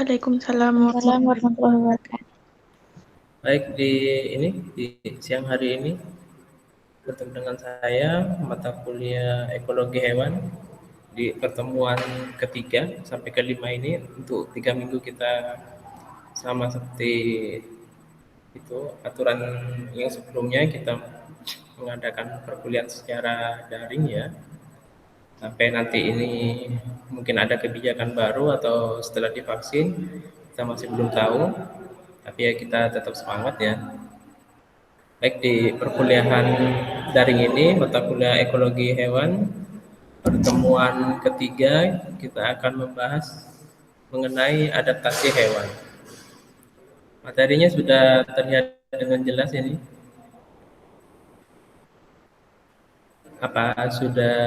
Waalaikumsalam Assalamualaikum warahmatullahi wabarakatuh. Baik, di siang hari ini bertemu dengan saya mata kuliah ekologi hewan di pertemuan ketiga sampai kelima ini. Untuk 3 minggu kita sama seperti itu aturan yang sebelumnya kita mengadakan perkuliahan secara daring ya, sampai nanti ini mungkin ada kebijakan baru atau setelah divaksin kita masih belum tahu, tapi ya kita tetap semangat ya. Baik, di perkuliahan daring ini mata kuliah ekologi hewan pertemuan ketiga kita akan membahas mengenai adaptasi hewan. Materinya sudah terlihat dengan jelas ini. Apa sudah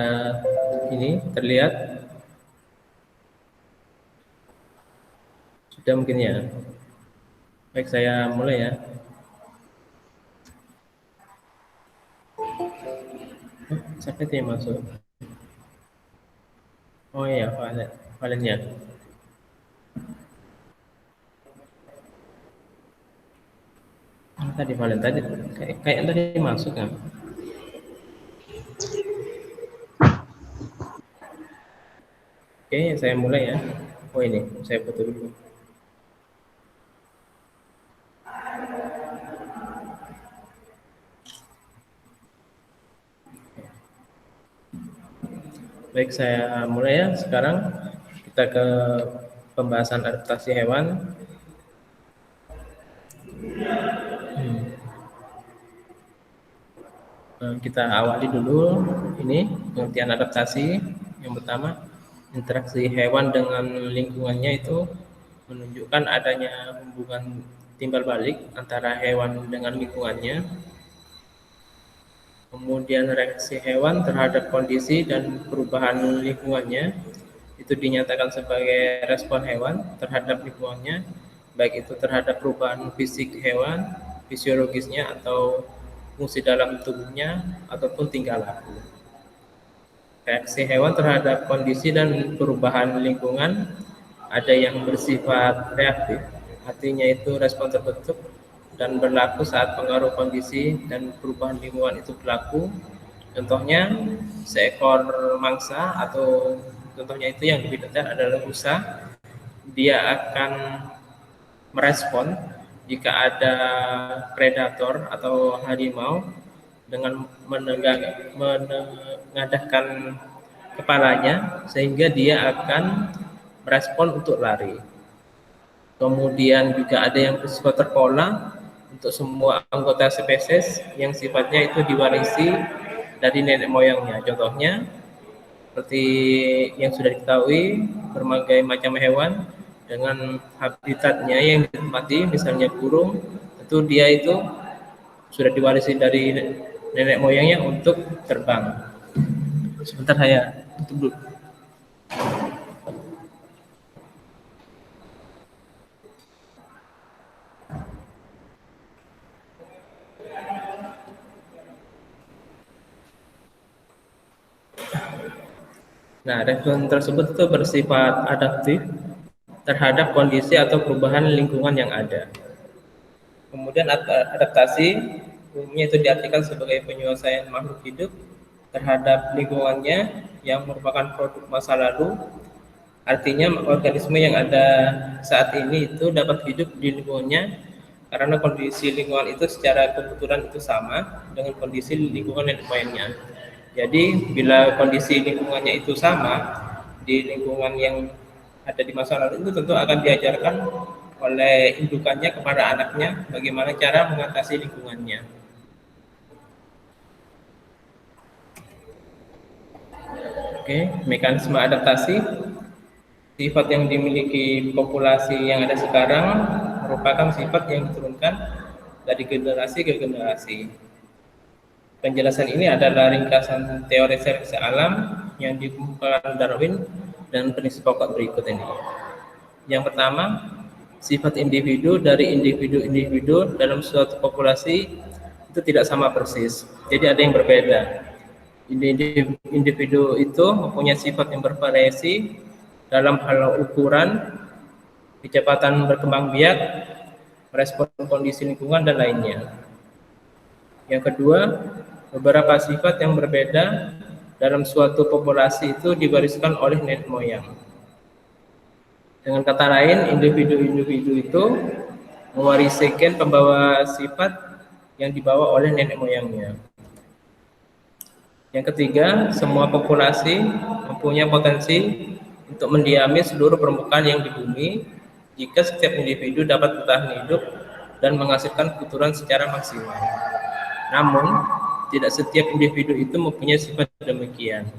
ini terlihat? Sudah mungkin ya. Baik, saya mulai ya. Siapa itu yang masuk? Oh iya, Valennya. Tadi Valen tadi kayak tadi masuk kan? Oke, saya mulai ya. Oh ini, saya foto dulu. Baik, saya mulai ya. Sekarang kita ke pembahasan adaptasi hewan. Kita awali dulu ini pengertian adaptasi. Yang pertama, interaksi hewan dengan lingkungannya itu menunjukkan adanya hubungan timbal balik antara hewan dengan lingkungannya. Kemudian reaksi hewan terhadap kondisi dan perubahan lingkungannya itu dinyatakan sebagai respon hewan terhadap lingkungannya, baik itu terhadap perubahan fisik hewan, fisiologisnya atau fungsi dalam tubuhnya ataupun tingkah laku. Reaksi hewan terhadap kondisi dan perubahan lingkungan ada yang bersifat reaktif, artinya itu respon terbentuk dan berlaku saat pengaruh kondisi dan perubahan lingkungan itu berlaku. Contohnya seekor mangsa atau contohnya itu yang lebih detail adalah rusa. Dia akan merespon jika ada predator atau harimau dengan menengadahkan kepalanya sehingga dia akan merespon untuk lari. Kemudian juga ada yang bersifat terpola untuk semua anggota spesies yang sifatnya itu diwarisi dari nenek moyangnya. Contohnya seperti yang sudah diketahui, berbagai macam hewan dengan habitatnya yang ditempati, misalnya burung, tentu dia itu sudah diwarisi dari nenek moyangnya untuk terbang. Sebentar saya tutup dulu. Nah, respon tersebut itu bersifat adaptif terhadap kondisi atau perubahan lingkungan yang ada. Kemudian adaptasi umumnya itu diartikan sebagai penyelesaian makhluk hidup terhadap lingkungannya yang merupakan produk masa lalu. Artinya organisme yang ada saat ini itu dapat hidup di lingkungannya karena kondisi lingkungan itu secara kebetulan itu sama dengan kondisi lingkungan nenek moyangnya. Jadi bila kondisi lingkungannya itu sama di lingkungan yang ada di masa lalu itu tentu akan diajarkan oleh indukannya kepada anaknya bagaimana cara mengatasi lingkungannya. Oke, mekanisme adaptasi. Sifat yang dimiliki populasi yang ada sekarang merupakan sifat yang diturunkan dari generasi ke generasi. Penjelasan ini adalah ringkasan teori seleksi alam yang dikemukakan Darwin dan prinsip pokok berikut ini. Yang pertama, sifat individu dari individu dalam suatu populasi itu tidak sama persis. Jadi ada yang berbeda. Individu itu mempunyai sifat yang bervariasi dalam hal ukuran, kecepatan berkembang biak, merespon kondisi lingkungan, dan lainnya. Yang kedua, beberapa sifat yang berbeda dalam suatu populasi itu diwariskan oleh nenek moyang. Dengan kata lain, individu-individu itu mewarisi gen pembawa sifat yang dibawa oleh nenek moyangnya. Yang ketiga, semua populasi mempunyai potensi untuk mendiami seluruh permukaan yang di bumi jika setiap individu dapat bertahan hidup dan menghasilkan keturunan secara maksimal. Namun, tidak setiap individu itu mempunyai sifat demikian.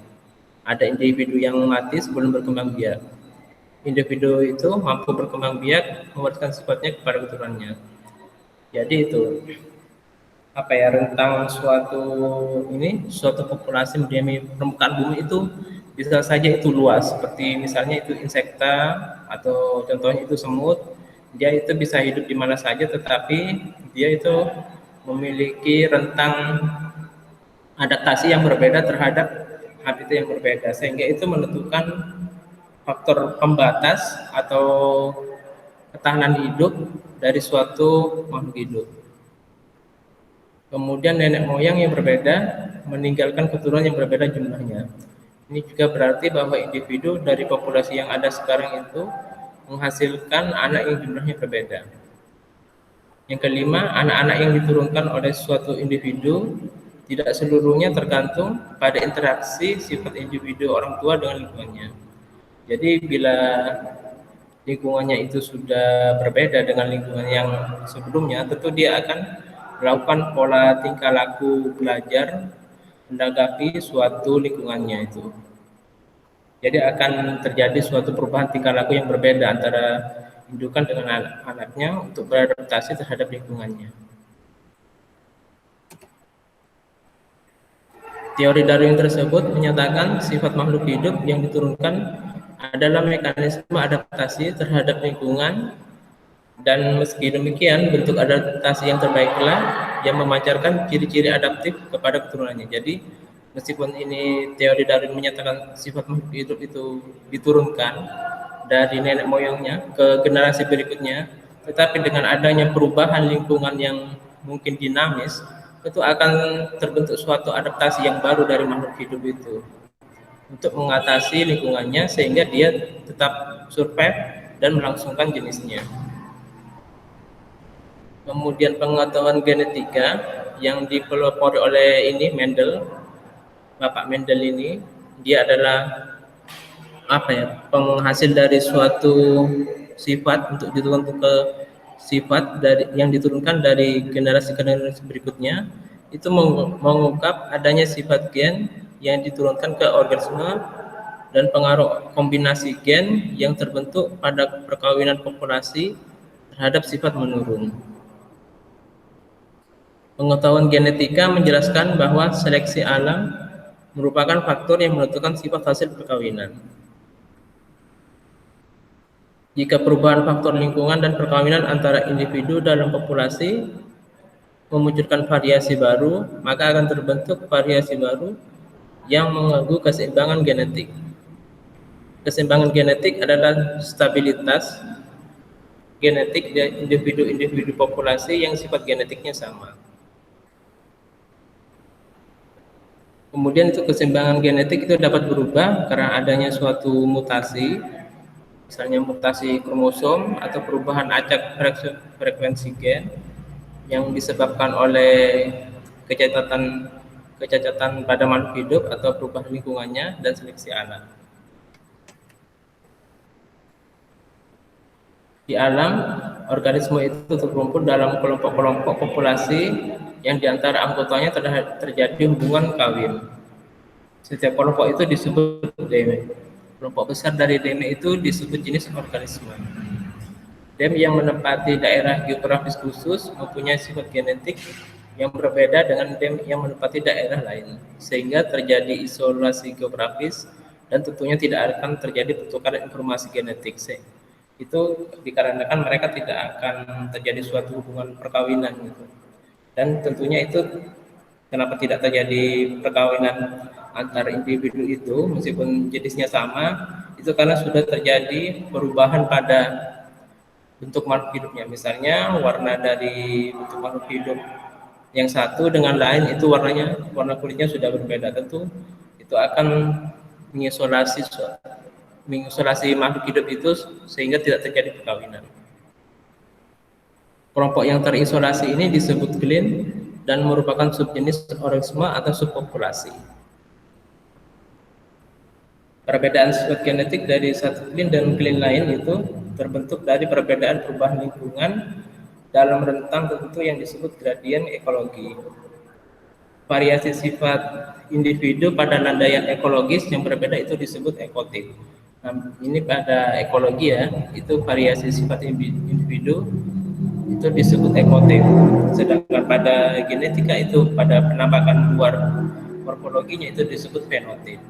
Ada individu yang mati sebelum berkembang biak. Individu itu mampu berkembang biak mewariskan sifatnya kepada keturunannya. Jadi itu rentang suatu populasi mendiami permukaan bumi itu bisa saja itu luas, seperti misalnya itu insekta atau contohnya itu semut. Dia itu bisa hidup di mana saja, tetapi dia itu memiliki rentang adaptasi yang berbeda terhadap habitat yang berbeda, sehingga itu menentukan faktor pembatas atau ketahanan hidup dari suatu makhluk hidup. Kemudian nenek moyang yang berbeda meninggalkan keturunan yang berbeda jumlahnya. Ini juga berarti bahwa individu dari populasi yang ada sekarang itu menghasilkan anak yang jumlahnya berbeda. Yang kelima, anak-anak yang diturunkan oleh suatu individu tidak seluruhnya tergantung pada interaksi sifat individu orang tua dengan lingkungannya. Jadi bila lingkungannya itu sudah berbeda dengan lingkungan yang sebelumnya, tentu dia akan melakukan pola tingkah laku belajar menanggapi suatu lingkungannya itu. Jadi akan terjadi suatu perubahan tingkah laku yang berbeda antara indukan dengan anak-anaknya untuk beradaptasi terhadap lingkungannya. Teori Darwin tersebut menyatakan sifat makhluk hidup yang diturunkan adalah mekanisme adaptasi terhadap lingkungan, dan meski demikian bentuk adaptasi yang terbaiklah yang memancarkan ciri-ciri adaptif kepada keturunannya. Jadi meskipun ini teori Darwin menyatakan sifat makhluk hidup itu diturunkan dari nenek moyangnya ke generasi berikutnya, tetapi dengan adanya perubahan lingkungan yang mungkin dinamis, itu akan terbentuk suatu adaptasi yang baru dari makhluk hidup itu untuk mengatasi lingkungannya sehingga dia tetap survive dan melangsungkan jenisnya. Kemudian pengetahuan genetika yang dipelopori oleh Mendel, Bapak Mendel ini, dia adalah penghasil dari suatu sifat untuk diturunkan ke sifat yang diturunkan dari generasi ke generasi berikutnya, itu mengungkap adanya sifat gen yang diturunkan ke organisme dan pengaruh kombinasi gen yang terbentuk pada perkawinan populasi terhadap sifat menurun. Pengetahuan genetika menjelaskan bahwa seleksi alam merupakan faktor yang menentukan sifat hasil perkawinan. Jika perubahan faktor lingkungan dan perkawinan antara individu dalam populasi memunculkan variasi baru, maka akan terbentuk variasi baru yang mengganggu keseimbangan genetik. Keseimbangan genetik adalah stabilitas genetik dari individu-individu populasi yang sifat genetiknya sama. Kemudian itu keseimbangan genetik itu dapat berubah karena adanya suatu mutasi, misalnya mutasi kromosom atau perubahan acak frekuensi gen yang disebabkan oleh kecacatan pada makhluk hidup atau perubahan lingkungannya dan seleksi alam. Di alam, organisme itu terkumpul dalam kelompok-kelompok populasi yang diantara anggotanya terjadi hubungan kawin. Setiap kelompok itu disebut deme. Kelompok besar dari deme itu disebut jenis organisme. Deme yang menempati daerah geografis khusus mempunyai sifat genetik yang berbeda dengan deme yang menempati daerah lain, sehingga terjadi isolasi geografis dan tentunya tidak akan terjadi pertukaran informasi genetik. Itu dikarenakan mereka tidak akan terjadi suatu hubungan perkawinan gitu. Dan tentunya itu kenapa tidak terjadi perkawinan antar individu itu meskipun jenisnya sama, itu karena sudah terjadi perubahan pada bentuk makhluk hidupnya. Misalnya warna dari bentuk makhluk hidup yang satu dengan lain itu warna kulitnya sudah berbeda, tentu itu akan mengisolasi makhluk hidup itu sehingga tidak terjadi perkawinan. Kelompok yang terisolasi ini disebut klin dan merupakan subjenis organisme atau subpopulasi. Perbedaan sifat genetik dari satu klin dan klin lain itu terbentuk dari perbedaan perubahan lingkungan dalam rentang tertentu yang disebut gradien ekologi. Variasi sifat individu pada landaian ekologis yang berbeda itu disebut ekotip. Nah, ini pada ekologi ya, itu variasi sifat individu itu disebut ekotip. Sedangkan pada genetika itu pada penampakan luar morfologinya itu disebut fenotip.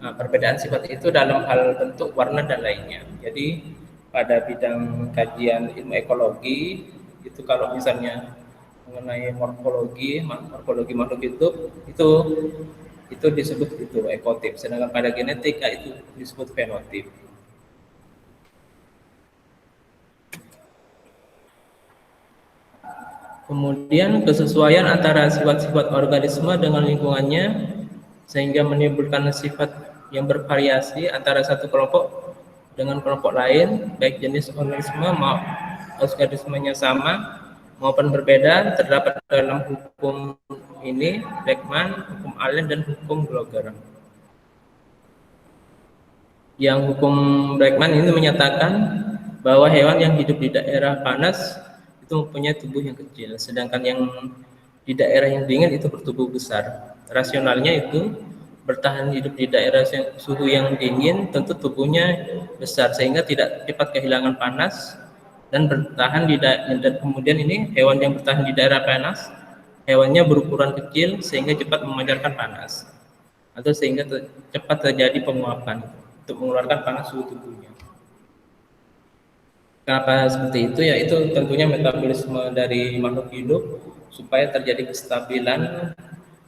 Nah, perbedaan sifat itu dalam hal bentuk, warna dan lainnya. Jadi pada bidang kajian ilmu ekologi itu kalau misalnya mengenai morfologi makhluk hidup itu disebut itu ekotip. Sedangkan pada genetika itu disebut fenotip. Kemudian kesesuaian antara sifat-sifat organisme dengan lingkungannya sehingga menimbulkan sifat yang bervariasi antara satu kelompok dengan kelompok lain, baik jenis organismenya sama maupun berbeda, terdapat dalam hukum ini, Beckmann, hukum Allen, dan hukum Blogger. Yang hukum Beckmann ini menyatakan bahwa hewan yang hidup di daerah panas itu mempunyai tubuh yang kecil, sedangkan yang di daerah yang dingin itu bertubuh besar. Rasionalnya itu bertahan hidup di daerah suhu yang dingin tentu tubuhnya besar sehingga tidak cepat kehilangan panas dan bertahan dan kemudian ini hewan yang bertahan di daerah panas hewannya berukuran kecil sehingga cepat memancarkan panas atau sehingga cepat terjadi penguapan untuk mengeluarkan panas suhu tubuhnya. Kenapa seperti itu? Ya itu tentunya metabolisme dari makhluk hidup supaya terjadi kestabilan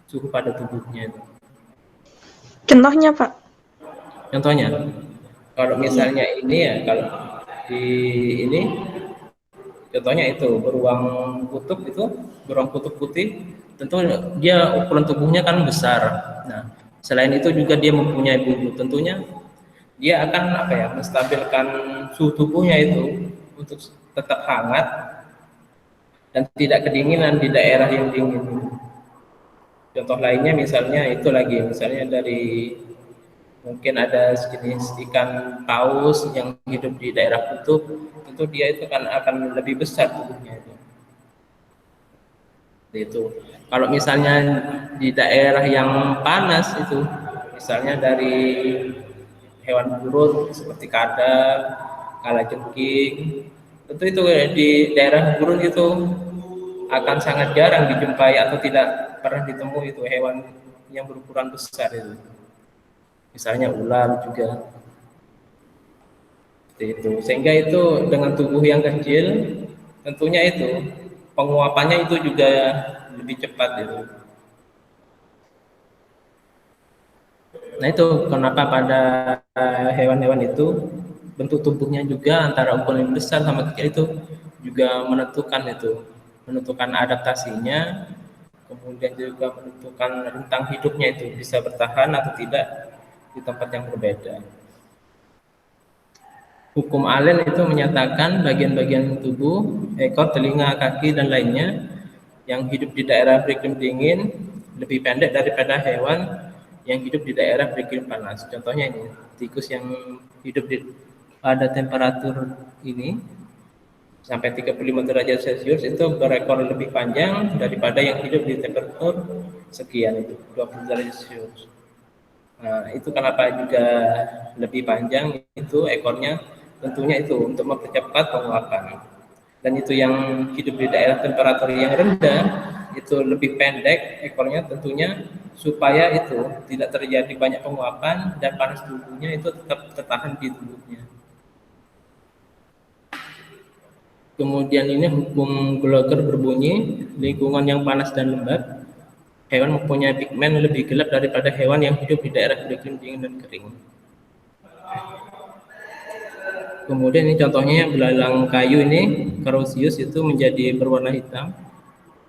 suhu pada tubuhnya. Contohnya, Pak? Contohnya, kalau misalnya ini ya, kalau di ini, contohnya itu beruang kutub putih, tentu dia ukuran tubuhnya kan besar. Nah, selain itu juga dia mempunyai bulu, tentunya dia akan menstabilkan suhu tubuhnya itu untuk tetap hangat dan tidak kedinginan di daerah yang dingin. Contoh lainnya misalnya dari mungkin ada sejenis ikan paus yang hidup di daerah kutub, tentu dia itu akan lebih besar tubuhnya itu. Kalau misalnya di daerah yang panas itu, misalnya dari hewan buruh seperti kadal, kalajengking, tentu itu di daerah gurun itu akan sangat jarang dijumpai atau tidak pernah ditemui itu hewan yang berukuran besar itu. Misalnya ular juga. Seperti itu. Sehingga itu dengan tubuh yang kecil tentunya itu penguapannya itu juga lebih cepat itu. Nah itu kenapa pada hewan-hewan itu bentuk tubuhnya juga antara ukuran yang besar sama kecil itu juga menentukan adaptasinya, kemudian juga menentukan rentang hidupnya itu bisa bertahan atau tidak di tempat yang berbeda. Hukum Allen itu menyatakan bagian-bagian tubuh, ekor, telinga, kaki, dan lainnya yang hidup di daerah beriklim dingin lebih pendek daripada hewan yang hidup di daerah beriklim panas. Contohnya ini, tikus yang hidup pada temperatur ini sampai 35 derajat Celcius itu berekor lebih panjang daripada yang hidup di temperatur sekian itu 20 derajat Celcius. Nah, itu kenapa juga lebih panjang itu ekornya, tentunya itu untuk mempercepat penguapan. Dan itu yang hidup di daerah temperatur yang rendah itu lebih pendek ekornya tentunya supaya itu tidak terjadi banyak penguapan dan panas tubuhnya itu tetap tertahan di tubuhnya. Kemudian ini hukum Blogger berbunyi, lingkungan yang panas dan lembab, hewan mempunyai pigmen lebih gelap daripada hewan yang hidup di daerah beriklim dingin dan kering. Kemudian ini contohnya belalang kayu ini, Carosius itu menjadi berwarna hitam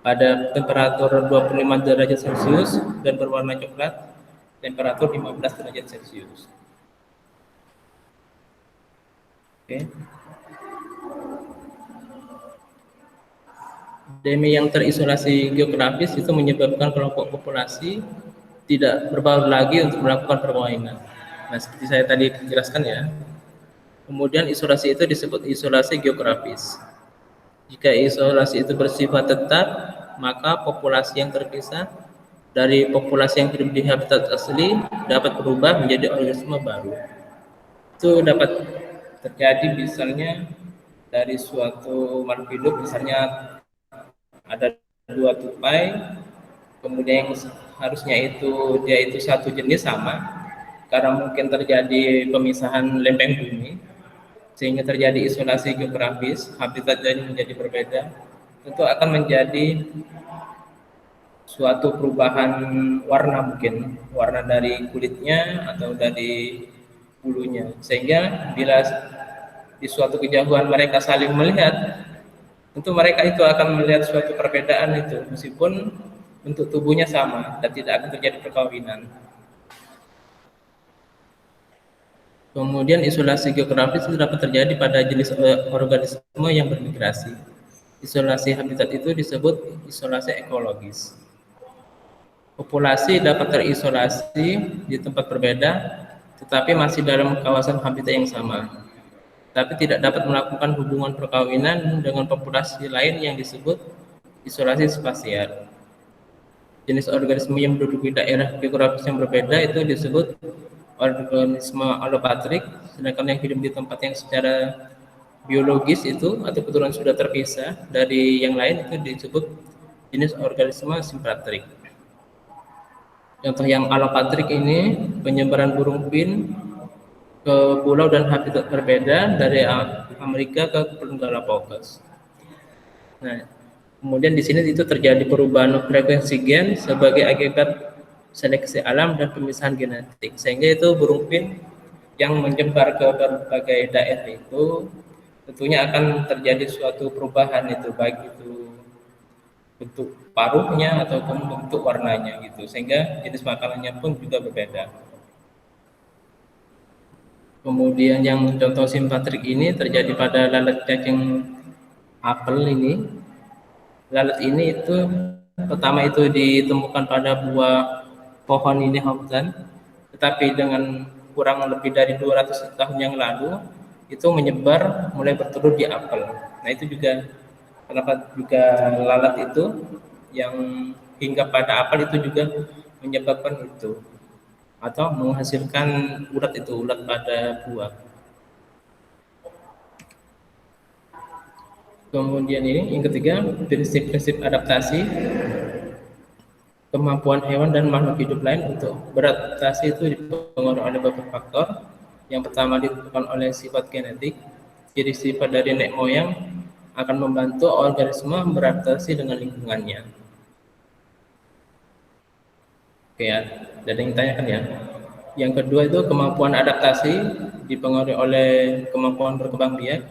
pada temperatur 25 derajat Celcius dan berwarna coklat temperatur 15 derajat Celcius. Oke. Demi yang terisolasi geografis itu menyebabkan kelompok populasi tidak berbaur lagi untuk melakukan perkawinan. Nah, seperti saya tadi jelaskan ya. Kemudian isolasi itu disebut isolasi geografis. Jika isolasi itu bersifat tetap, maka populasi yang terpisah dari populasi yang hidup di habitat asli dapat berubah menjadi organisme baru. Itu dapat terjadi misalnya dari suatu makhluk hidup, misalnya ada dua tupai, kemudian yang harusnya itu dia itu satu jenis sama, karena mungkin terjadi pemisahan lempeng bumi, sehingga terjadi isolasi geografis, habitatnya menjadi berbeda, tentu akan menjadi suatu perubahan warna, mungkin warna dari kulitnya atau dari bulunya, sehingga bila di suatu kejauhan mereka saling melihat, tentu mereka itu akan melihat suatu perbedaan itu meskipun bentuk tubuhnya sama dan tidak akan terjadi perkawinan. Kemudian isolasi geografis itu dapat terjadi pada jenis organisme yang bermigrasi. Isolasi habitat itu disebut isolasi ekologis. Populasi dapat terisolasi di tempat berbeda, tetapi masih dalam kawasan habitat yang sama, tapi tidak dapat melakukan hubungan perkawinan dengan populasi lain yang disebut isolasi spasial. Jenis organisme yang menduduki daerah geografis yang berbeda itu disebut organisme alopatrik, sedangkan yang hidup di tempat yang secara biologis itu atau keturunan sudah terpisah dari yang lain itu disebut jenis organisme simpatrik. Contoh yang alopatrik ini penyebaran burung pin ke pulau dan habitat berbeda dari Amerika ke Kepulauan Galapagos. Nah, kemudian di sini itu terjadi perubahan frekuensi gen sebagai akibat seleksi alam dan pemisahan genetik, sehingga itu burung pin yang menyebar ke berbagai daerah itu tentunya akan terjadi suatu perubahan itu, baik itu bentuk paruhnya ataupun bentuk warnanya gitu, sehingga jenis makanannya pun juga berbeda. Kemudian yang contoh simpatrik ini terjadi pada lalat cacing apel ini. Lalat ini itu pertama itu ditemukan pada buah pohon ini hutan, tetapi dengan kurang lebih dari 200 tahun yang lalu itu menyebar mulai bertelur di apel. Nah, itu juga kenapa juga lalat itu yang hingga pada apel itu juga menyebabkan itu atau menghasilkan ulat itu, ulat pada buah. Kemudian ini yang ketiga, prinsip-prinsip adaptasi. Kemampuan hewan dan makhluk hidup lain untuk beradaptasi itu dipengaruhi oleh beberapa faktor. Yang pertama ditentukan oleh sifat genetik. Jadi sifat dari nenek moyang akan membantu organisme beradaptasi dengan lingkungannya. Oke ya, ada yang tanyakan ya. Yang kedua itu kemampuan adaptasi dipengaruhi oleh kemampuan berkembang biak.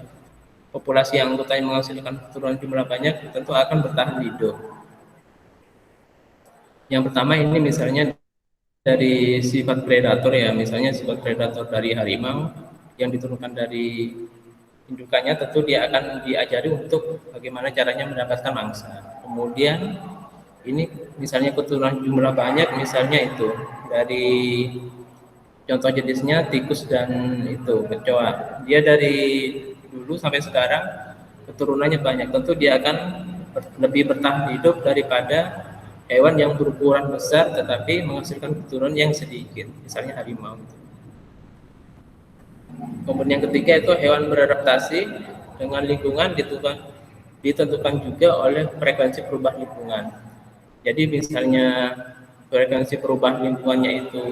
Populasi yang anggota yang menghasilkan keturunan jumlah banyak tentu akan bertahan hidup. Yang pertama ini misalnya dari sifat predator ya, misalnya sifat predator dari harimau yang diturunkan dari indukannya, tentu dia akan diajari untuk bagaimana caranya mendapatkan mangsa. Kemudian ini misalnya keturunan jumlah banyak, misalnya itu dari contoh jenisnya tikus dan itu kecoa. Dia dari dulu sampai sekarang keturunannya banyak, tentu dia akan lebih bertahan hidup daripada hewan yang berukuran besar tetapi menghasilkan keturunan yang sedikit, misalnya harimau. Kemudian yang ketiga itu hewan beradaptasi dengan lingkungan ditentukan juga oleh frekuensi perubahan lingkungan. Jadi misalnya frekuensi perubahan lingkungannya itu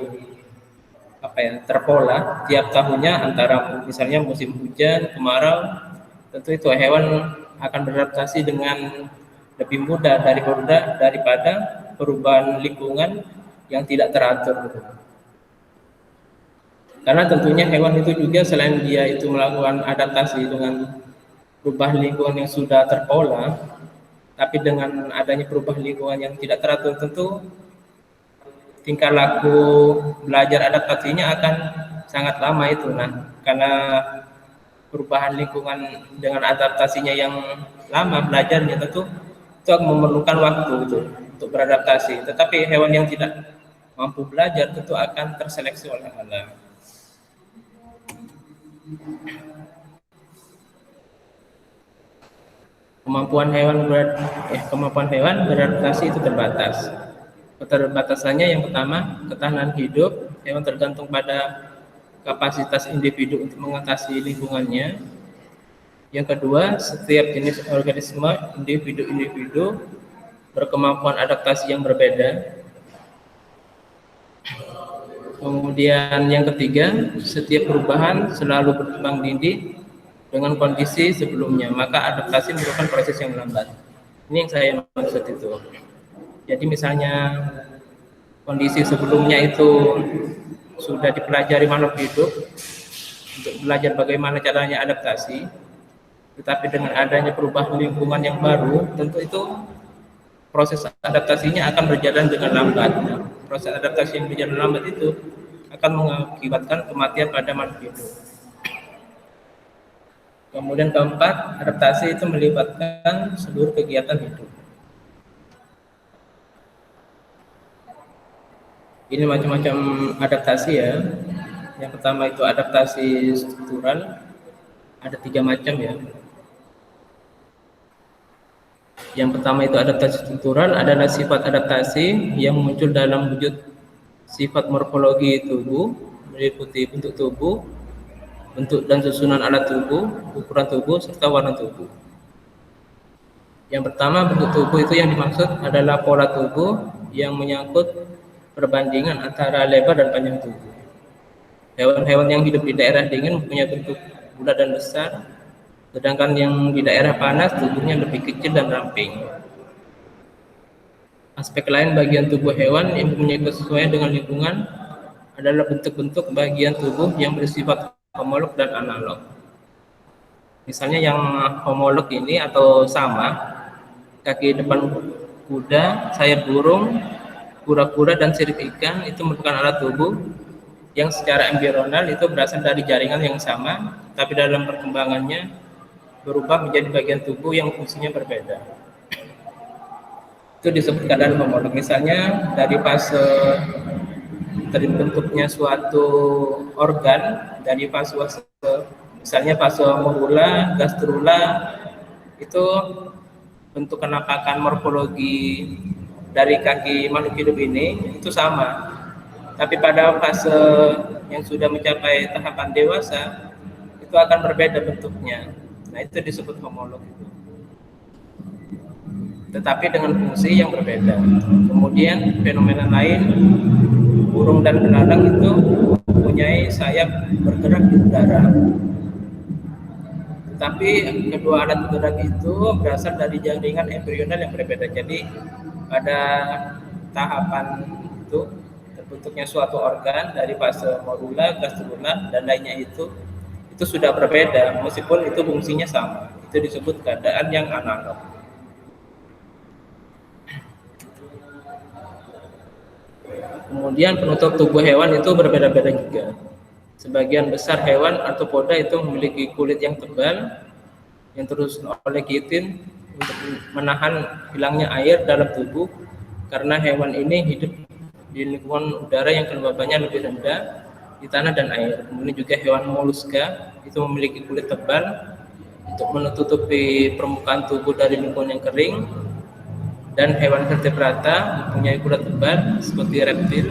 terpola tiap tahunnya antara misalnya musim hujan, kemarau, tentu itu hewan akan beradaptasi dengan lebih mudah daripada perubahan lingkungan yang tidak teratur. Karena tentunya hewan itu juga selain dia itu melakukan adaptasi dengan perubahan lingkungan yang sudah terpola, tapi dengan adanya perubahan lingkungan yang tidak teratur, tentu tingkah laku belajar adaptasinya akan sangat lama itu. Nah, karena perubahan lingkungan dengan adaptasinya yang lama belajarnya, tentu itu akan memerlukan waktu itu untuk beradaptasi. Tetapi hewan yang tidak mampu belajar tentu akan terseleksi oleh alam. Kemampuan hewan beradaptasi itu terbatas. Keterbatasannya yang pertama, ketahanan hidup. Hewan tergantung pada kapasitas individu untuk mengatasi lingkungannya. Yang kedua, setiap jenis organisme, individu-individu berkemampuan adaptasi yang berbeda. Kemudian yang ketiga, setiap perubahan selalu berkembang dinding dengan kondisi sebelumnya, maka adaptasi merupakan proses yang lambat. Ini yang saya maksud itu. Jadi misalnya kondisi sebelumnya itu sudah dipelajari makhluk hidup untuk belajar bagaimana caranya adaptasi, tetapi dengan adanya perubahan lingkungan yang baru, tentu itu proses adaptasinya akan berjalan dengan lambat. Proses adaptasi yang berjalan lambat itu akan mengakibatkan kematian pada makhluk hidup. Kemudian keempat, adaptasi itu melibatkan seluruh kegiatan hidup. Ini macam-macam adaptasi ya. Yang pertama itu adaptasi struktural, ada 3 macam ya. Yang pertama itu adaptasi struktural adalah sifat adaptasi yang muncul dalam wujud sifat morfologi tubuh, meliputi bentuk tubuh, bentuk dan susunan alat tubuh, ukuran tubuh, serta warna tubuh. Yang pertama, bentuk tubuh itu yang dimaksud adalah pola tubuh yang menyangkut perbandingan antara lebar dan panjang tubuh. Hewan-hewan yang hidup di daerah dingin mempunyai bentuk bulat dan besar, sedangkan yang di daerah panas tubuhnya lebih kecil dan ramping. Aspek lain bagian tubuh hewan yang mempunyai kesesuaian dengan lingkungan adalah bentuk-bentuk bagian tubuh yang bersifat homolog dan analog. Misalnya yang homolog ini atau sama, kaki depan kuda, sayap burung, kura-kura dan sirip ikan itu merupakan alat tubuh yang secara embrional itu berasal dari jaringan yang sama, tapi dalam perkembangannya berubah menjadi bagian tubuh yang fungsinya berbeda. Itu disebut keadaan homolog. Misalnya dari fase terbentuknya suatu organ, dari fase misalnya fase morula, gastrula, itu bentuk penampakan morfologi dari kaki makhluk hidup ini itu sama. Tapi pada fase yang sudah mencapai tahapan dewasa itu akan berbeda bentuknya. Nah, itu disebut homolog itu. Tetapi dengan fungsi yang berbeda. Kemudian fenomena lain, burung dan belalang itu mempunyai sayap bergerak di udara. Tetapi kedua alat bergerak itu berasal dari jaringan embrional yang berbeda. Jadi pada tahapan itu terbentuknya suatu organ dari fase morula, gastrula dan lainnya itu sudah berbeda meskipun itu fungsinya sama. Itu disebut keadaan yang analog. Kemudian penutup tubuh hewan itu berbeda-beda juga. Sebagian besar hewan arthropoda itu memiliki kulit yang tebal yang terus oleh kitin untuk menahan hilangnya air dalam tubuh, karena hewan ini hidup di lingkungan udara yang kelembabannya lebih rendah di tanah dan air. Kemudian juga hewan moluska itu memiliki kulit tebal untuk menutupi permukaan tubuh dari lingkungan yang kering. Dan hewan vertebrata mempunyai kulit tebal seperti reptil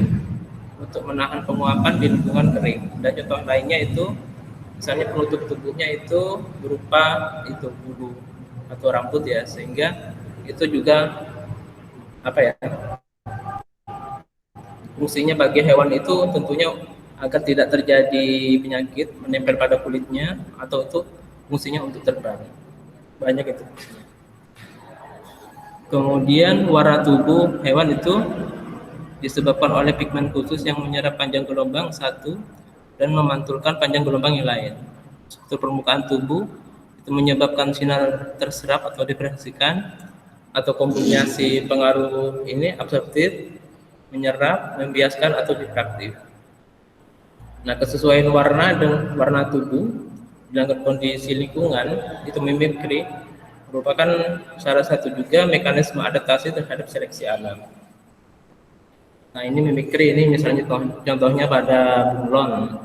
untuk menahan penguapan di lingkungan kering. Dan contoh lainnya itu misalnya penutup tubuhnya itu berupa itu bulu atau rambut ya, sehingga itu juga fungsinya bagi hewan itu tentunya agar tidak terjadi penyakit menempel pada kulitnya, atau itu fungsinya untuk terbang. Banyak itu. Kemudian warna tubuh hewan itu disebabkan oleh pigmen khusus yang menyerap panjang gelombang 1, dan memantulkan panjang gelombang yang lain. Struktur permukaan tubuh itu menyebabkan sinar terserap atau difraksikan, atau kombinasi pengaruh ini absorptif, menyerap, membiaskan, atau difraktif. Nah, kesesuaian warna dengan warna tubuh dengan kondisi lingkungan itu mimikri merupakan salah satu juga mekanisme adaptasi terhadap seleksi alam. Nah, ini mimikri ini misalnya contohnya pada bunglon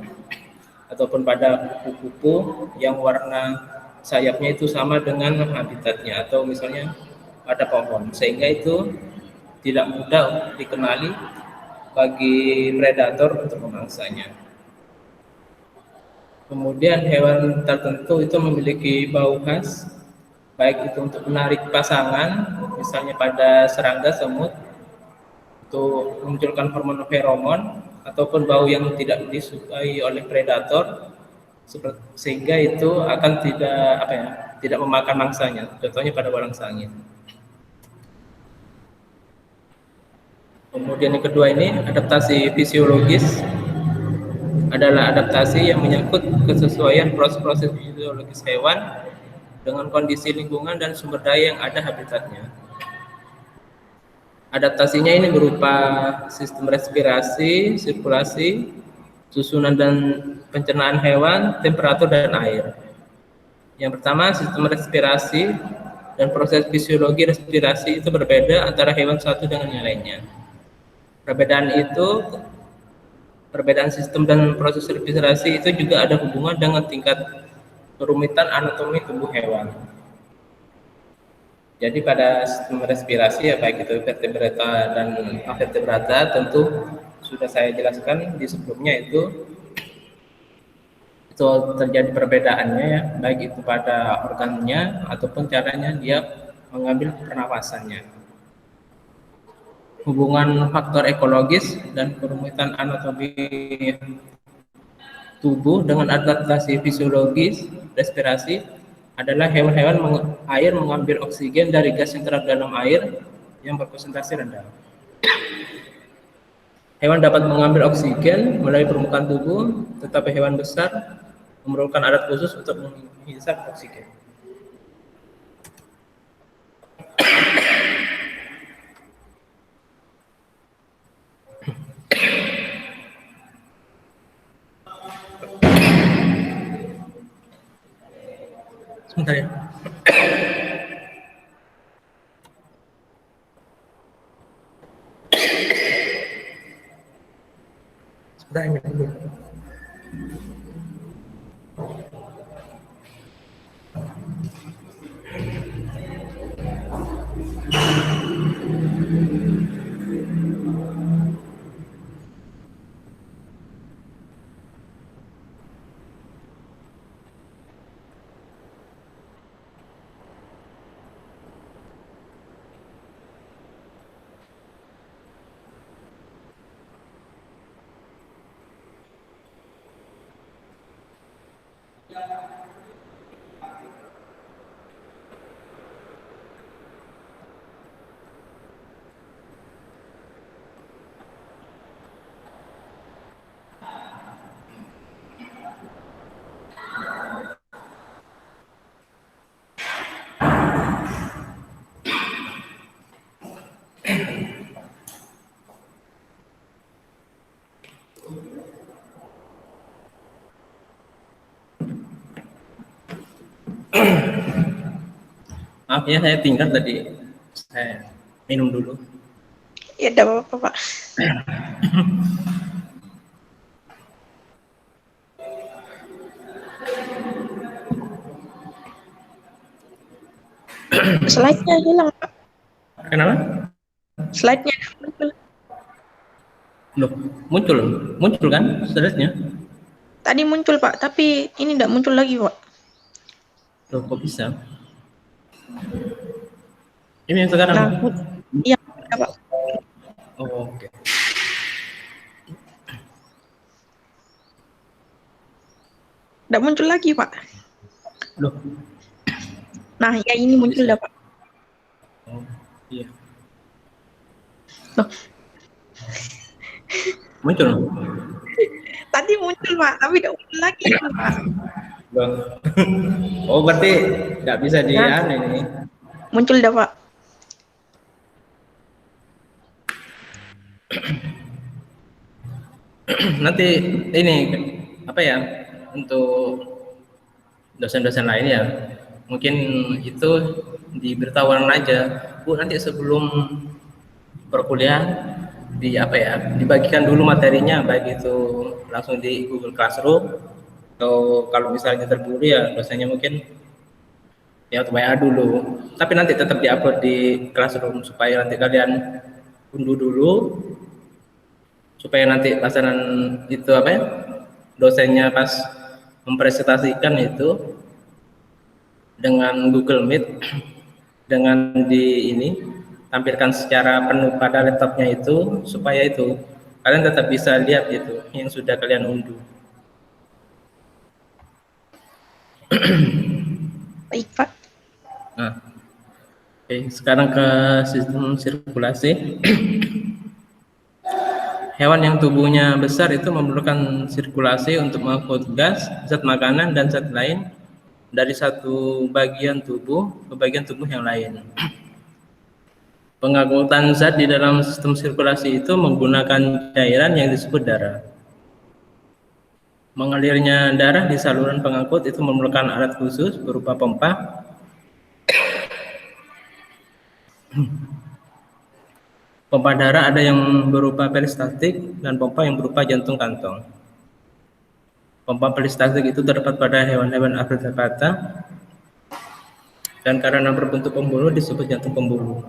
ataupun pada kupu-kupu yang warna sayapnya itu sama dengan habitatnya, atau misalnya pada pohon, sehingga itu tidak mudah dikenali bagi predator untuk memangsanya. Kemudian hewan tertentu itu memiliki bau khas, baik itu untuk menarik pasangan, misalnya pada serangga, semut, untuk memunculkan hormon feromon, ataupun bau yang tidak disukai oleh predator, sehingga itu akan tidak memakan mangsanya. Contohnya pada walang sangit. Kemudian yang kedua ini adaptasi fisiologis, adalah adaptasi yang menyangkut kesesuaian proses-proses fisiologis hewan dengan kondisi lingkungan dan sumber daya yang ada habitatnya. Adaptasinya ini berupa sistem respirasi, sirkulasi, susunan dan pencernaan hewan, temperatur, dan air. Yang pertama, sistem respirasi dan proses fisiologi respirasi itu berbeda antara hewan satu dengan yang lainnya. Perbedaan sistem dan proses respirasi itu juga ada hubungan dengan tingkat kerumitan anatomi tubuh hewan. Jadi pada sistem respirasi, baik itu vertebrata dan avertebrata, tentu sudah saya jelaskan di sebelumnya, itu terjadi perbedaannya ya, baik itu pada organnya ataupun caranya dia mengambil pernapasannya. Hubungan faktor ekologis dan kerumitan anatomi tubuh dengan adaptasi fisiologis respirasi adalah hewan-hewan air mengambil oksigen dari gas yang terdapat dalam air yang berkonsentrasi rendah. Hewan dapat mengambil oksigen melalui permukaan tubuh, tetapi hewan besar memerlukan alat khusus untuk menghisap oksigen. Sebentar ya. Sebentar ini dulu. Maaf ya, saya tinggal tadi. Saya minum dulu. Ya, tidak apa-apa, Pak. Slide-nya hilang, Pak. Kenapa? Slide-nya muncul. Loh, muncul kan slide-nya? Tadi muncul, Pak, tapi ini tidak muncul lagi, Pak. Loh, kok bisa? Ini yang sekarang? Nah, iya, Pak. Oh, oke. Tidak muncul lagi, Pak. Loh. Nah, ya ini muncul dah, Pak. Oh, iya. Loh. Muncul? Tadi muncul Pak, tapi tidak muncul lagi Pak. Oh berarti nggak bisa di Nah, ini. muncul dah Pak. Nanti ini apa ya untuk dosen-dosen lain ya mungkin itu diberitahuan aja Bu, nanti sebelum perkuliahan di apa ya dibagikan dulu materinya, baik itu langsung di Google Classroom atau kalau misalnya terburu ya dosennya mungkin ya WA dulu, tapi nanti tetap diupload di Classroom supaya nanti kalian unduh dulu supaya nanti pasaran itu apa ya dosennya pas mempresentasikan itu dengan Google Meet dengan di ini tampilkan secara penuh pada laptopnya itu supaya itu kalian tetap bisa lihat itu yang sudah kalian unduh. Baik Pak. Nah, oke, sekarang ke sistem sirkulasi. Hewan yang tubuhnya besar itu memerlukan sirkulasi untuk mengangkut gas, zat makanan, dan zat lain dari satu bagian tubuh ke bagian tubuh yang lain. Pengangkutan zat di dalam sistem sirkulasi itu menggunakan cairan yang disebut darah. Mengalirnya darah di saluran pengangkut itu memerlukan alat khusus berupa pompa. Pompa darah ada yang berupa peristaltik dan pompa yang berupa jantung kantong. Pompa peristaltik itu terdapat pada hewan-hewan vertebrata dan karena berbentuk pembuluh disebut jantung pembuluh.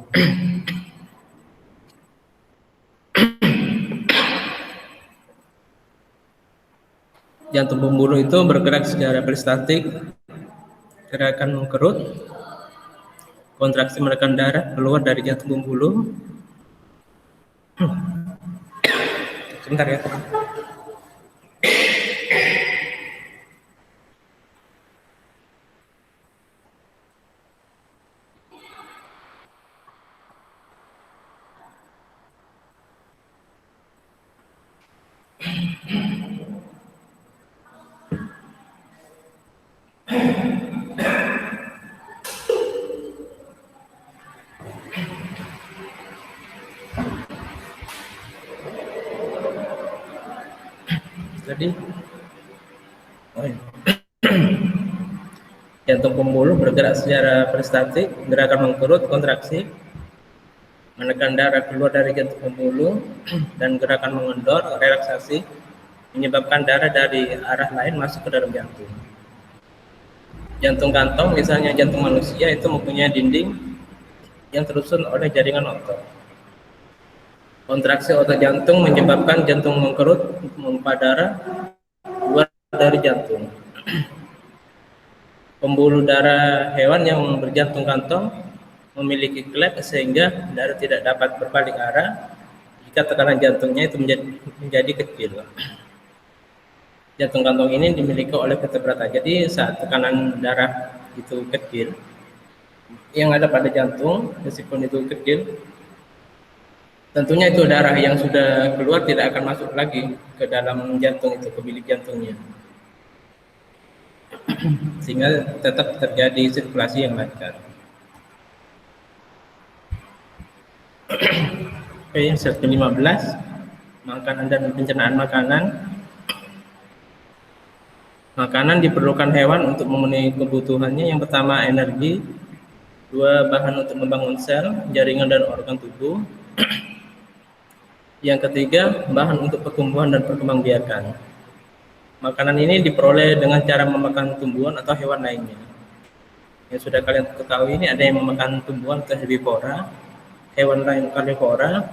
Jantung pembuluh itu bergerak secara peristaltik, gerakan mengkerut, kontraksi menekan darah keluar dari jantung pembuluh. Sebentar ya. Jadi jantung pembuluh bergerak secara peristaltik, gerakan mengkerut, kontraksi, menekan darah keluar dari jantung pembuluh, dan gerakan mengendor, relaksasi, menyebabkan darah dari arah lain masuk ke dalam jantung. Jantung kantong, misalnya jantung manusia, itu mempunyai dinding yang tersusun oleh jaringan otot. Kontraksi otot jantung menyebabkan jantung mengkerut, memompa darah keluar dari jantung. Pembuluh darah hewan yang berjantung kantong memiliki klep sehingga darah tidak dapat berbalik arah jika tekanan jantungnya itu menjadi kecil. Jantung kantong ini dimiliki oleh vertebrata. Jadi saat tekanan darah itu kecil, yang ada pada jantung meskipun itu kecil, tentunya itu darah yang sudah keluar tidak akan masuk lagi ke dalam jantung itu, ke bilik jantungnya. Sehingga tetap terjadi sirkulasi yang lancar. Oke, slide ke-15, makanan dan pencernaan makanan. Makanan diperlukan hewan untuk memenuhi kebutuhannya. Yang pertama energi, dua bahan untuk membangun sel, jaringan dan organ tubuh. Yang ketiga bahan untuk pertumbuhan dan perkembangbiakan. Makanan ini diperoleh dengan cara memakan tumbuhan atau hewan lainnya. Yang sudah kalian ketahui ini ada yang memakan tumbuhan atau herbivora, hewan lain karnivora.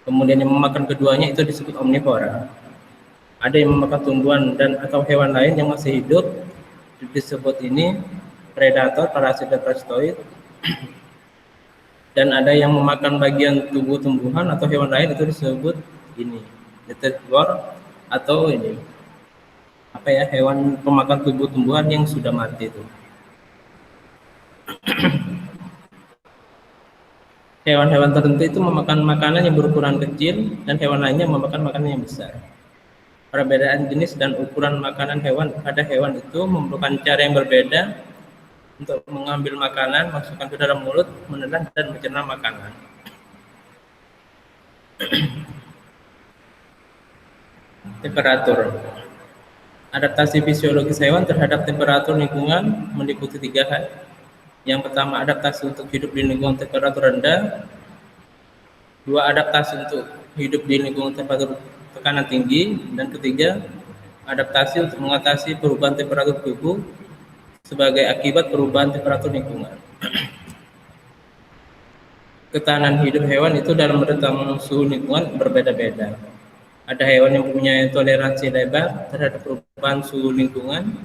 Kemudian yang memakan keduanya itu disebut omnivora. Ada yang memakan tumbuhan dan atau hewan lain yang masih hidup disebut ini predator, parasit dan parasitoid. Dan ada yang memakan bagian tubuh tumbuhan atau hewan lain itu disebut ini herbivore atau ini apa ya hewan pemakan tubuh tumbuhan yang sudah mati itu. Hewan-hewan tertentu itu memakan makanan yang berukuran kecil dan hewan lainnya memakan makanan yang besar. Perbedaan jenis dan ukuran makanan hewan pada hewan itu memerlukan cara yang berbeda untuk mengambil makanan, masukkan ke dalam mulut, menelan dan mencerna makanan. Temperatur. Adaptasi fisiologis hewan terhadap temperatur lingkungan meliputi 3 hal. Yang pertama, adaptasi untuk hidup di lingkungan temperatur rendah. 2, adaptasi untuk hidup di lingkungan temperatur tekanan tinggi. Dan ketiga, adaptasi untuk mengatasi perubahan temperatur tubuh sebagai akibat perubahan temperatur lingkungan. Ketahanan hidup hewan itu dalam rentang suhu lingkungan berbeda-beda. Ada hewan yang mempunyai toleransi lebar terhadap perubahan suhu lingkungan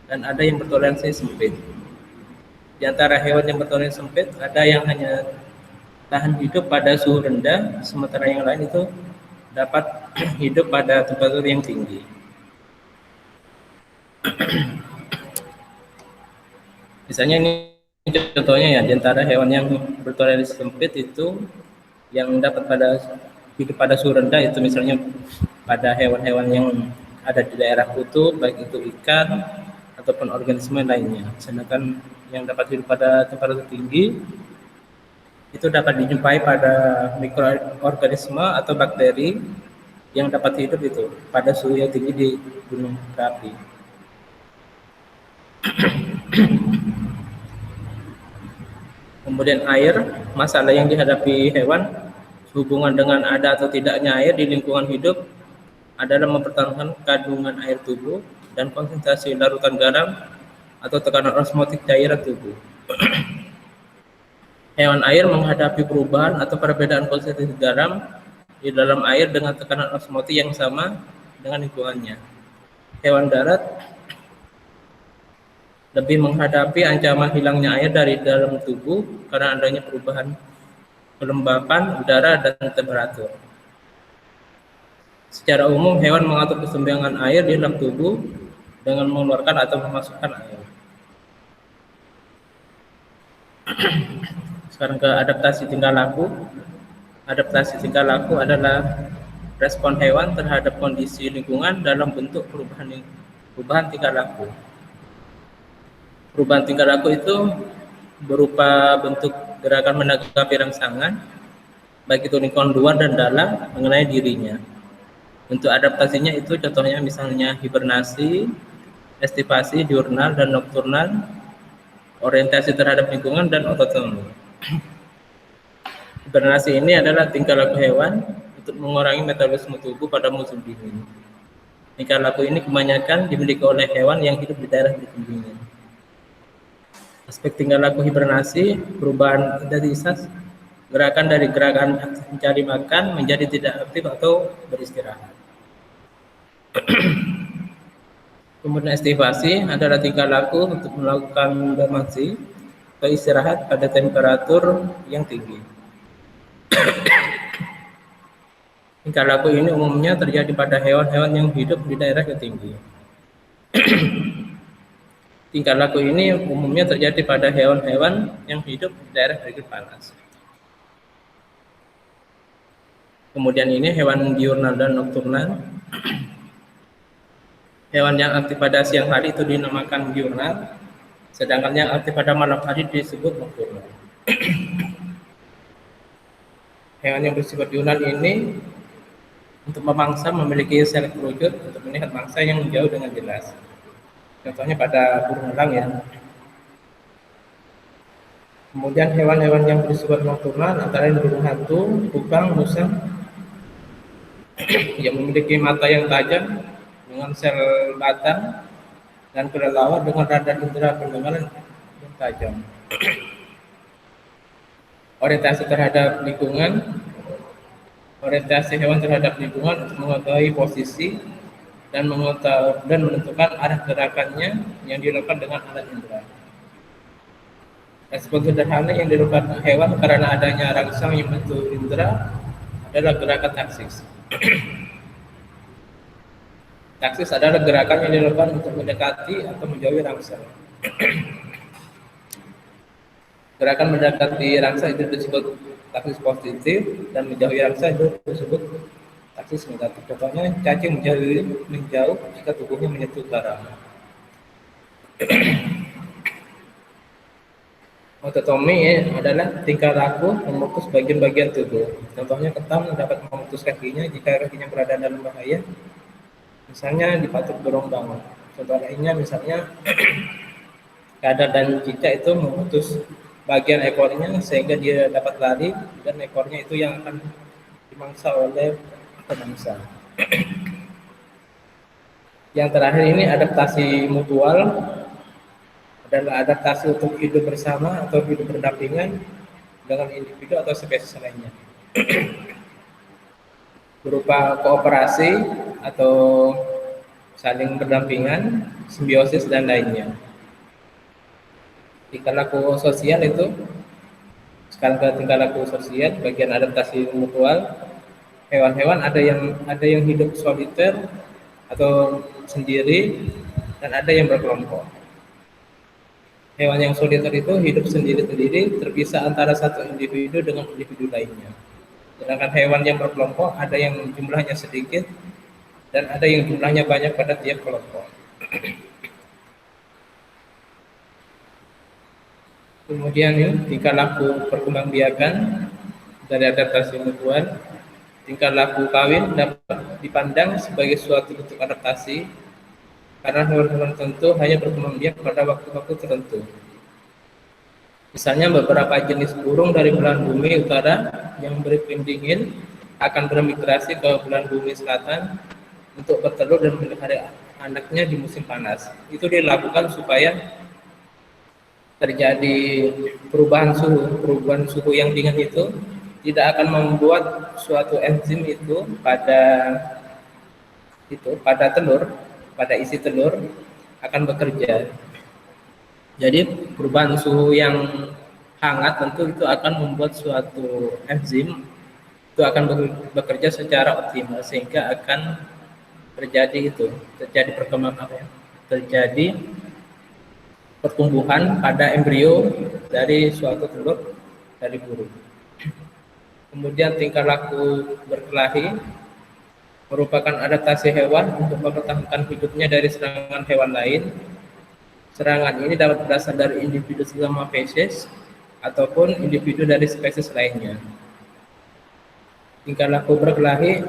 dan ada yang bertoleransi sempit. Di antara hewan yang bertoleransi sempit, ada yang hanya tahan hidup pada suhu rendah, sementara yang lain itu dapat hidup pada temperatur yang tinggi. Misalnya ini contohnya ya, di antara hewan yang bertoleransi sempit itu yang dapat hidup pada suhu rendah itu misalnya pada hewan-hewan yang ada di daerah kutub, baik itu ikan ataupun organisme lainnya. Sedangkan yang dapat hidup pada temperatur tinggi itu dapat dijumpai pada mikroorganisme atau bakteri yang dapat hidup itu pada suhu yang tinggi di gunung berapi. Kemudian air, masalah yang dihadapi hewan hubungan dengan ada atau tidaknya air di lingkungan hidup adalah mempertahankan kandungan air tubuh dan konsentrasi larutan garam atau tekanan osmotik cairan tubuh. Hewan air menghadapi perubahan atau perbedaan konsentrasi garam di dalam air dengan tekanan osmotik yang sama dengan lingkungannya. Hewan darat lebih menghadapi ancaman hilangnya air dari dalam tubuh karena adanya perubahan kelembapan udara dan temperatur. Secara umum, hewan mengatur keseimbangan air di dalam tubuh dengan mengeluarkan atau memasukkan air. Sekarang ke adaptasi tingkah laku. Adaptasi tingkah laku adalah respon hewan terhadap kondisi lingkungan dalam bentuk perubahan tingkah laku. Perubahan tingkah laku itu berupa bentuk gerakan menanggapi rangsangan, baik itu lingkungan luar dan dalam mengenai dirinya. Untuk adaptasinya itu contohnya misalnya hibernasi, estivasi, diurnal dan nokturnal, orientasi terhadap lingkungan dan otonomi. Hibernasi ini adalah tingkah laku hewan untuk mengurangi metabolisme tubuh pada musim dingin. Tingkah laku ini kebanyakan dimiliki oleh hewan yang hidup di daerah dingin. Aspek tingkah laku hibernasi, perubahan intensitas gerakan dari gerakan aktif mencari makan menjadi tidak aktif atau beristirahat. Kemudian estivasi adalah tingkah laku untuk melakukan dormansi atau istirahat pada temperatur yang tinggi. Tingkah laku ini umumnya terjadi pada hewan-hewan yang hidup di daerah yang tinggi. Tingkah laku ini umumnya terjadi pada hewan-hewan yang hidup di daerah yang panas. Kemudian ini hewan diurnal dan nokturnal. Hewan yang aktif pada siang hari itu dinamakan diurnal, sedangkan yang aktif pada malam hari disebut nokturnal. Hewan yang bersifat diurnal ini untuk memangsa memiliki sel kerucut untuk melihat mangsa yang jauh dengan jelas. Contohnya pada burung elang ya. Kemudian hewan-hewan yang bersifat nokturnal antara lain burung hantu, kupang, musang yang memiliki mata yang tajam dengan sel batang dan kelelawar dengan radar indera pendengaran yang tajam. Orientasi terhadap lingkungan. Orientasi hewan terhadap lingkungan untuk mengetahui posisi dan menentukan arah gerakannya yang dilakukan dengan alat indera. Respon sederhana yang dilakukan hewan karena adanya rangsang yang bentuk indera adalah gerakan taksis. Taksis adalah gerakan yang dilakukan untuk mendekati atau menjauhi rangsang. Gerakan mendekati rangsang itu disebut taksis positif dan menjauhi rangsang itu disebut aksis negatif. Contohnya cacing menjauh jika tubuhnya menyentuh garam. Ototomi adalah tingkah laku memutus bagian-bagian tubuh. Contohnya ketam dapat memutus kakinya jika kakinya berada dalam bahaya, misalnya dipatuk gelombang. Contoh lainnya misalnya kadal dan cicak itu memutus bagian ekornya sehingga dia dapat lari dan ekornya itu yang akan dimangsa oleh pemangsa. Yang terakhir ini adaptasi mutual adalah adaptasi untuk hidup bersama atau hidup berdampingan dengan individu atau spesies lainnya. Berupa kooperasi atau saling berdampingan, simbiosis dan lainnya. Tingkah laku sosial itu sekarang ke tingkah laku sosial, bagian adaptasi mutual. Hewan-hewan ada yang hidup soliter atau sendiri dan ada yang berkelompok. Hewan yang soliter itu hidup sendiri-sendiri, terpisah antara satu individu dengan individu lainnya. Sedangkan hewan yang berkelompok ada yang jumlahnya sedikit dan ada yang jumlahnya banyak pada tiap kelompok. Kemudian tingkah laku perkembangbiakan dari adaptasi mutual. Tingkah laku kawin dapat dipandang sebagai suatu bentuk adaptasi karena hewan-hewan tertentu hanya berkembang biak pada waktu-waktu tertentu. Misalnya beberapa jenis burung dari belahan bumi utara yang beriklim dingin akan bermigrasi ke belahan bumi selatan untuk bertelur dan memelihara anaknya di musim panas. Itu dilakukan supaya terjadi perubahan suhu yang dingin itu tidak akan membuat suatu enzim itu pada telur, pada isi telur akan bekerja. Jadi perubahan suhu yang hangat tentu itu akan membuat suatu enzim itu akan bekerja secara optimal sehingga akan terjadi pertumbuhan pada embrio dari suatu telur dari burung. Kemudian tingkah laku berkelahi merupakan adaptasi hewan untuk mempertahankan hidupnya dari serangan hewan lain. Serangan ini dapat berasal dari individu sesama spesies ataupun individu dari spesies lainnya. Tingkah laku berkelahi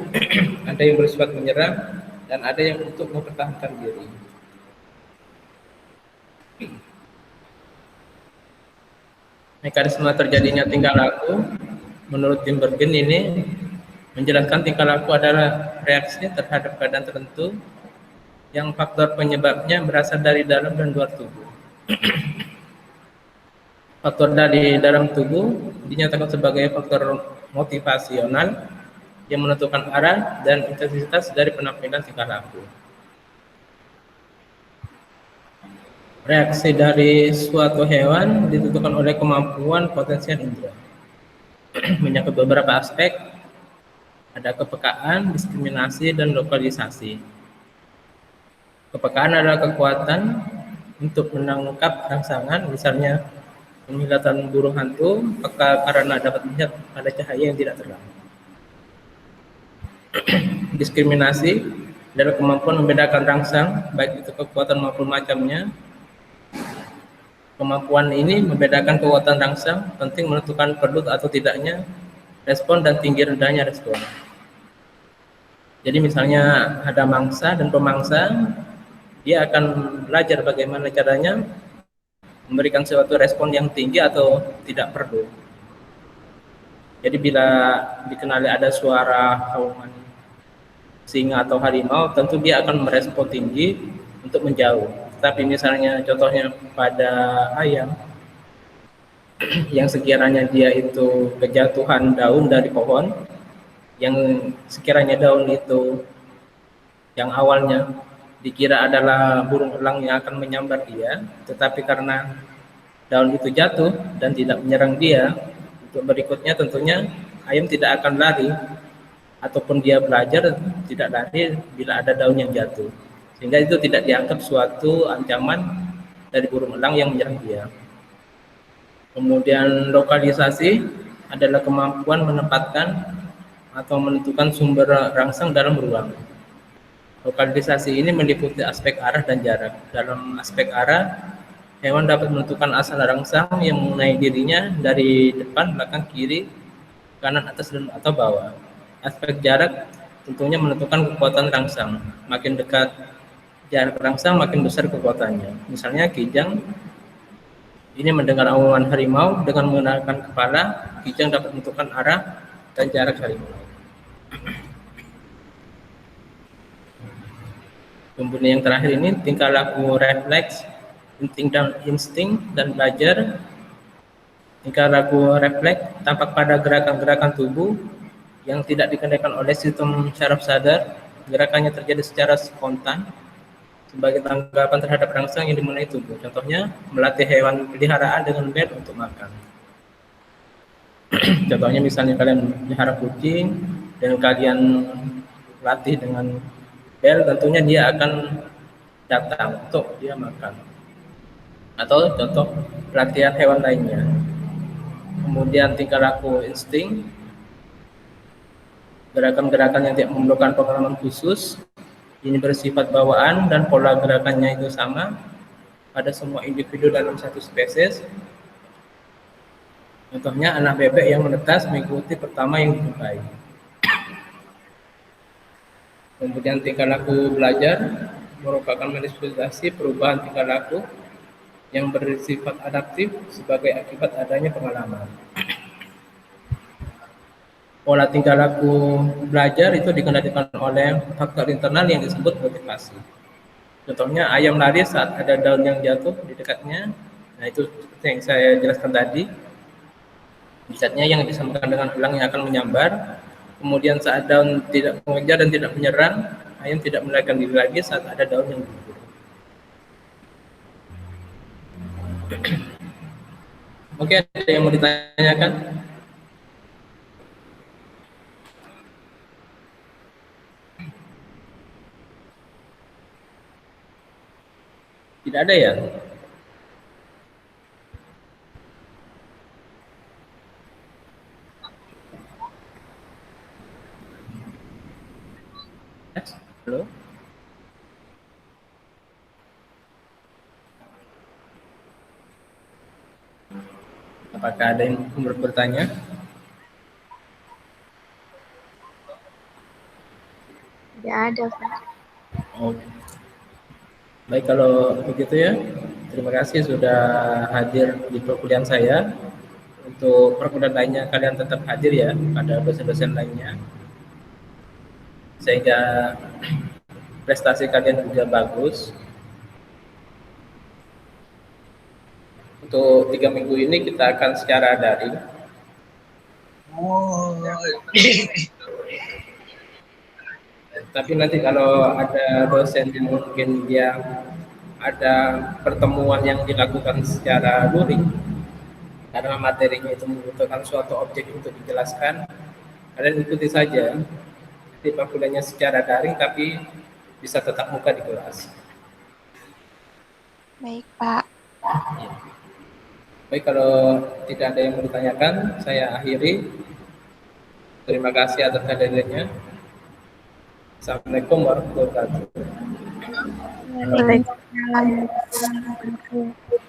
ada yang bersifat menyerang dan ada yang untuk mempertahankan diri. Mekanisme terjadinya tingkah laku menurut Timbergen ini menjelaskan tingkah laku adalah reaksi terhadap keadaan tertentu yang faktor penyebabnya berasal dari dalam dan luar tubuh. Faktor dari dalam tubuh dinyatakan sebagai faktor motivasional yang menentukan arah dan intensitas dari penampilan tingkah laku. Reaksi dari suatu hewan ditentukan oleh kemampuan potensial indera. Menyangkut beberapa aspek, ada kepekaan, diskriminasi, dan lokalisasi. Kepekaan adalah kekuatan untuk menangkap rangsangan, misalnya penglihatan burung hantu, peka karena dapat melihat pada cahaya yang tidak terang. Diskriminasi adalah kemampuan membedakan rangsang, baik itu kekuatan maupun macamnya. Kemampuan ini membedakan kekuatan rangsang penting menentukan perlu atau tidaknya respon dan tinggi rendahnya respon. Jadi misalnya ada mangsa dan pemangsa, dia akan belajar bagaimana caranya memberikan suatu respon yang tinggi atau tidak perlu. Jadi bila dikenali ada suara hauman singa atau harimau, tentu dia akan merespon tinggi untuk menjauh. Tapi misalnya contohnya pada ayam yang sekiranya dia itu kejatuhan daun dari pohon, yang sekiranya daun itu yang awalnya dikira adalah burung elang yang akan menyambar dia, tetapi karena daun itu jatuh dan tidak menyerang dia, untuk berikutnya tentunya ayam tidak akan lari ataupun dia belajar tidak lari bila ada daun yang jatuh. Sehingga itu tidak dianggap suatu ancaman dari burung elang yang menyerang dia. Kemudian lokalisasi adalah kemampuan menempatkan atau menentukan sumber rangsang dalam ruang. Lokalisasi ini meliputi aspek arah dan jarak. Dalam aspek arah, hewan dapat menentukan asal rangsang yang mengenai dirinya dari depan, belakang, kiri, kanan, atas, dan atau bawah. Aspek jarak tentunya menentukan kekuatan rangsang. Makin dekat jarak rangsang, makin besar kekuatannya. Misalnya Kijang ini mendengar auman harimau dengan menggunakan kepala, Kijang dapat menentukan arah dan jarak harimau. Kemudian yang terakhir ini tingkah laku refleks, insting dan belajar. Tingkah laku refleks tampak pada gerakan-gerakan tubuh yang tidak dikendalikan oleh sistem syaraf sadar. Gerakannya terjadi secara spontan sebagai tanggapan terhadap rangsang yang dimulai tubuh. Contohnya melatih hewan peliharaan dengan bel untuk makan. Contohnya misalnya kalian pelihara kucing dan kalian latih dengan bel, tentunya dia akan datang untuk dia makan. Atau contoh pelatihan hewan lainnya. Kemudian tingkah laku insting, gerakan-gerakan yang tidak memerlukan pengalaman khusus, ini bersifat bawaan dan pola gerakannya itu sama pada semua individu dalam satu spesies. Contohnya anak bebek yang menetas mengikuti pertama yang dijumpai. Kemudian tingkah laku belajar merupakan manifestasi perubahan tingkah laku yang bersifat adaptif sebagai akibat adanya pengalaman. Pola tingkah laku belajar itu dikendalikan oleh faktor internal yang disebut motivasi. Contohnya ayam lari saat ada daun yang jatuh di dekatnya. Nah itu seperti yang saya jelaskan tadi. Misalnya yang disamakan dengan elang yang akan menyambar. Kemudian saat daun tidak mengejar dan tidak menyerang, ayam tidak melarikan diri lagi saat ada daun yang gugur. Oke, ada yang mau ditanyakan? Tidak ada ya? Halo? Apakah ada yang bertanya? Tidak ada, Pak. Oke. Baik, kalau begitu ya. Terima kasih sudah hadir di perkuliahan saya. Untuk perkuliahan lainnya kalian tetap hadir ya pada dosen-dosen lainnya. Sehingga prestasi kalian juga bagus. Untuk 3 minggu ini kita akan secara daring. Tapi nanti kalau ada dosen yang mungkin dia ada pertemuan yang dilakukan secara luring, karena materinya itu membutuhkan suatu objek untuk dijelaskan, kalian ikuti saja. Nanti perkuliahannya secara daring tapi bisa tetap muka di kelas. Baik, Pak. Ya. Baik, kalau tidak ada yang mau ditanyakan, saya akhiri. Terima kasih atas hadirnya. Assalamualaikum warahmatullahi wabarakatuh. Waalaikumsalam warahmatullahi wabarakatuh.